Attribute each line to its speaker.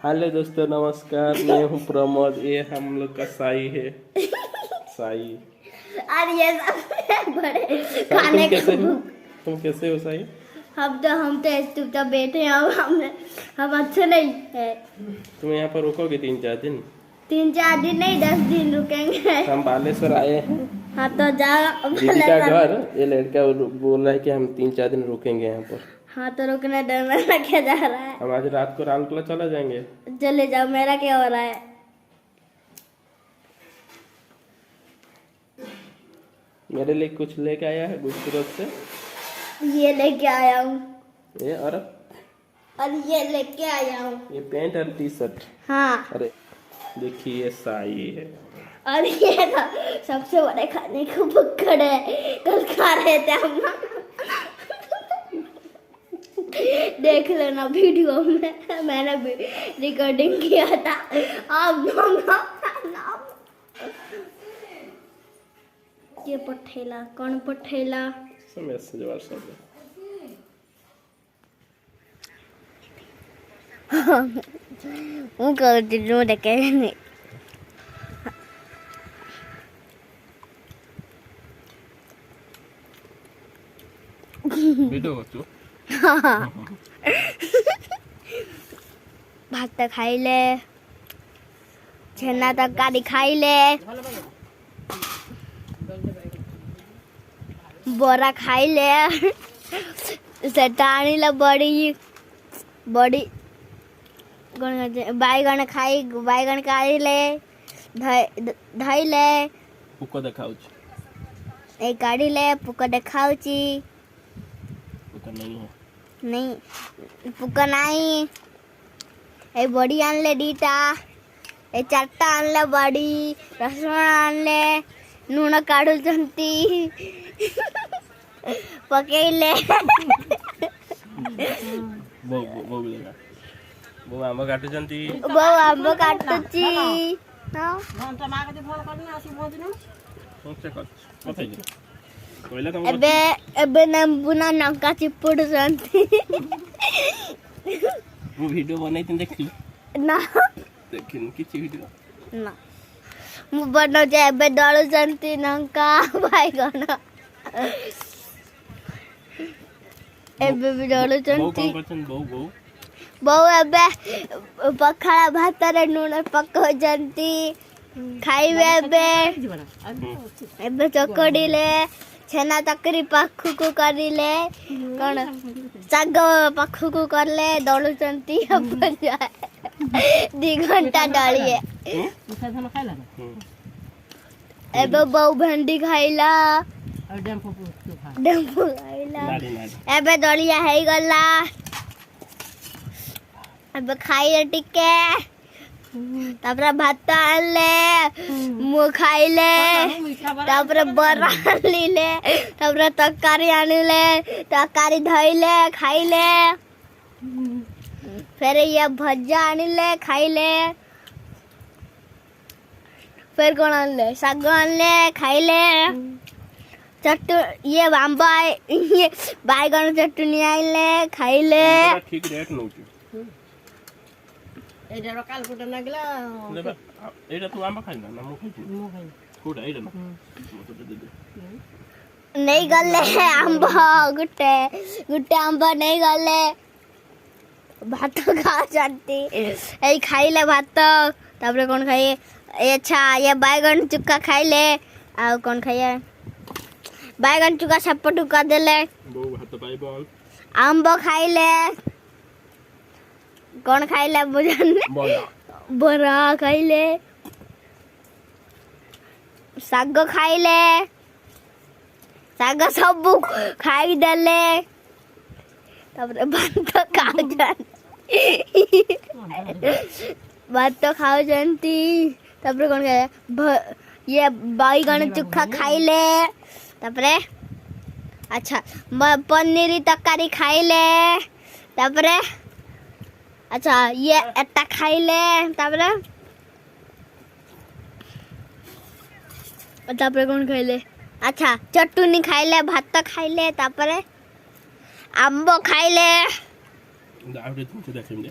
Speaker 1: Hello दोस्तों, नमस्कार। मैं हूँ प्रमोद। ये हम लोग का साई है। साई।
Speaker 2: और ये सब बड़े
Speaker 1: साई,
Speaker 2: खाने
Speaker 1: तुम कैसे हो साई?
Speaker 2: हम तो बैठे हैं। हम अच्छे नहीं है।
Speaker 1: तुम यहाँ पर रुकोगे 3-4 दिन?
Speaker 2: 3-4 दिन नहीं, 10 दिन रुकेंगे।
Speaker 1: हम बालेश्वर आए हैं।
Speaker 2: हाँ तो जाओ
Speaker 1: दीदी का घर। ये लड़का बोल रहा है कि हम 3-4 दिन रुकेंगे यहाँ पर।
Speaker 2: हाँ तो रुकने दो, मेरा क्या जा रहा है।
Speaker 1: हम आज रात को राउरकेला चला जाएंगे।
Speaker 2: चले जाओ, मेरा क्या हो रहा है।
Speaker 1: मेरे लिए कुछ लेके आया है गुजरात से।
Speaker 2: ये लेके आया हूँ।
Speaker 1: ये और
Speaker 2: ये लेके आया हूँ।
Speaker 1: ये पैंट और टी शर्ट।
Speaker 2: हाँ।
Speaker 1: अरे देखिए, ये साई है।
Speaker 2: और ये ना सबसे बड़े खाने को भुक्कड़ है। कल खा रहे थे हम ना। देख लेना वीडियो में, मैंने भी रिकॉर्डिंग किया था। अब ये पठेला कौन पठेला
Speaker 1: मैसेज व्हाट्सएप
Speaker 2: હું કહું છું દેખે નહીં
Speaker 1: वीडियो करছো?
Speaker 2: भात खाइले, छेना तरकारी खाइले, बोरा खाइले, सेटा आनिले बड़ी बड़ी बैगन खाई, बैगन काढ़िले, धइले
Speaker 1: पुको देखाउछ।
Speaker 2: ए काढ़िले पुको देखाउची।
Speaker 1: पुको नहीं है।
Speaker 2: नहीं पुको नहीं। ए बड़ी आनले दीटा, ए चारटा आनले बड़ी, रसुण आनले, नून काढ़ुचंती पकेइले।
Speaker 1: बो देगा। बो आंब काटुचंती।
Speaker 2: बो आंब काटुची। हां
Speaker 1: घंटा मागे दे फोन करनी आसी मोदिनो। फोन से कथै जे कोइला तुम
Speaker 2: एबे नेम्बुना लंका चिपुडुचंती।
Speaker 1: वो वीडियो बनाई तुम देखली
Speaker 2: ना?
Speaker 1: देखिन किछि वीडियो
Speaker 2: ना मु बनो जे एबे दळुचंती लंका बैगन। एबे भी दळुचंती।
Speaker 1: बो करछन बो
Speaker 2: बहु एबे पखाड़ा भात रे नून पकोचंती खाइबे। एबे चकड़ीले, छेना तकरी पाखुकु करिले, कौन साग पाखुकु करले, दळुचंती। अब जाए 2 घंटा डलिए। एबे बहु भेंडी खाइला, डेम्पू खाइला। एबे दलिया है गला। अब खाइले टिके, तापरे भात आनले, मु खाइले, तापरे बरा आनिले, तापरे तरकारी आनिले, तरकारी धइले खाइले, फिर ये भजा आनिले खाइले, फिर कौन आनले साग आनले खाइले, ये आंबा ये बैगन चटनी आइले खाइले।
Speaker 1: ठीक रेट नउची।
Speaker 3: एटा काल कोटा लागला
Speaker 1: देबा एटा तू आंबा खाइना ना मु खाइ कोटा एटा ना मतो दे दे।
Speaker 2: नहीं गले आंबा गुट्टे गुट्टे आंबा नहीं गले। भात खा जानती ए खाइले भात। तापरे कौन खाइए? अच्छा ये बैगन चुक्का खाइले। आ कौन खाइए? बैगन चुका छप्पटुका देले।
Speaker 1: बो भात पाई बोल।
Speaker 2: आंबो खाइले। कौन खाइले बुझन? बरा खाइले, साग खाइले, साग सब खाई देले। तापरे भात खाउ जान भात खाउ जानती। तापरे कौन खाए? ये बैगन चुखा खाइले। तापरे अच्छा पनीर तरकारी खाइले। तापरे अच्छा ये एटा खाइले। तापरे कौन खाइले? अच्छा चटनी खाइले, भात खाइले, तापरे आंबो खाइले।
Speaker 1: आउटे तुमसे देखिम दे।